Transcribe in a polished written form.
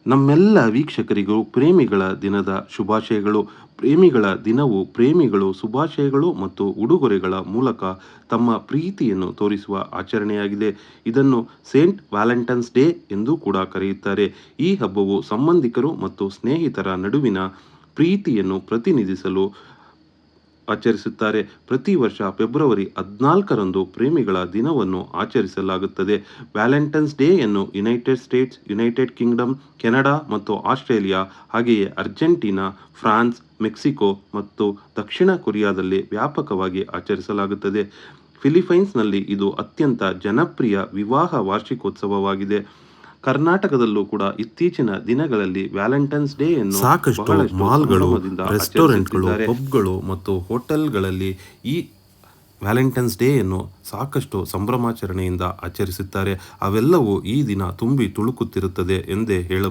ನಮ್ಮೆಲ್ಲ ವೀಕ್ಷಕರಿಗೂ ಪ್ರೇಮಿಗಳ ದಿನದ ಶುಭಾಶಯಗಳು. ಪ್ರೇಮಿಗಳ ದಿನವು ಪ್ರೇಮಿಗಳು ಶುಭಾಶಯಗಳು ಮತ್ತು ಉಡುಗೊರೆಗಳ ಮೂಲಕ ತಮ್ಮ ಪ್ರೀತಿಯನ್ನು ತೋರಿಸುವ ಆಚರಣೆಯಾಗಿದೆ. ಇದನ್ನು ಸೇಂಟ್ ವ್ಯಾಲೆಂಟೈನ್ಸ್ ಡೇ ಎಂದು ಕೂಡ ಕರೆಯುತ್ತಾರೆ. ಈ ಹಬ್ಬವು ಸಂಬಂಧಿಕರು ಮತ್ತು ಸ್ನೇಹಿತರ ನಡುವಿನ ಪ್ರೀತಿಯನ್ನು ಪ್ರತಿನಿಧಿಸಲು ಆಚರಿಸುತ್ತಾರೆ. ಪ್ರತಿ ವರ್ಷ ಫೆಬ್ರವರಿ 14ರಂದು ಪ್ರೇಮಿಗಳ ದಿನವನ್ನು ಆಚರಿಸಲಾಗುತ್ತದೆ. ವ್ಯಾಲೆಂಟೈನ್ಸ್ ಡೇಯನ್ನು United States, United Kingdom, Canada ಮತ್ತು ಆಸ್ಟ್ರೇಲಿಯಾ, ಹಾಗೆಯೇ ಅರ್ಜೆಂಟೀನಾ, ಫ್ರಾನ್ಸ್, ಮೆಕ್ಸಿಕೋ ಮತ್ತು ದಕ್ಷಿಣ ಕೊರಿಯಾದಲ್ಲಿ ವ್ಯಾಪಕವಾಗಿ ಆಚರಿಸಲಾಗುತ್ತದೆ. ಫಿಲಿಪೈನ್ಸ್ನಲ್ಲಿ ಇದು ಅತ್ಯಂತ ಜನಪ್ರಿಯ ವಿವಾಹ ವಾರ್ಷಿಕೋತ್ಸವವಾಗಿದೆ. ಕರ್ನಾಟಕದಲ್ಲೂ ಕೂಡ ಇತ್ತೀಚಿನ ದಿನಗಳಲ್ಲಿ ವ್ಯಾಲೆಂಟೈನ್ಸ್ ಡೇಯನ್ನು ಸಾಕಷ್ಟು ಬಹಳಷ್ಟು ಮಾಲ್ಗಳು, ಸಂಭ್ರಮದಿಂದ ರೆಸ್ಟೋರೆಂಟ್ಗಳು, ಆಚರಿಸುತ್ತಿದ್ದಾರೆ. ಪಬ್ಗಳು ಮತ್ತು ಹೋಟೆಲ್ಗಳಲ್ಲಿ ಈ ವ್ಯಾಲೆಂಟೈನ್ಸ್ ಡೇಯನ್ನು ಸಾಕಷ್ಟು ಸಂಭ್ರಮಾಚರಣೆಯಿಂದ ಆಚರಿಸುತ್ತಾರೆ. ಅವೆಲ್ಲವೂ ಈ ದಿನ ತುಂಬಿ ತುಳುಕುತ್ತಿರುತ್ತದೆ ಎಂದೇ ಹೇಳಬಹುದು.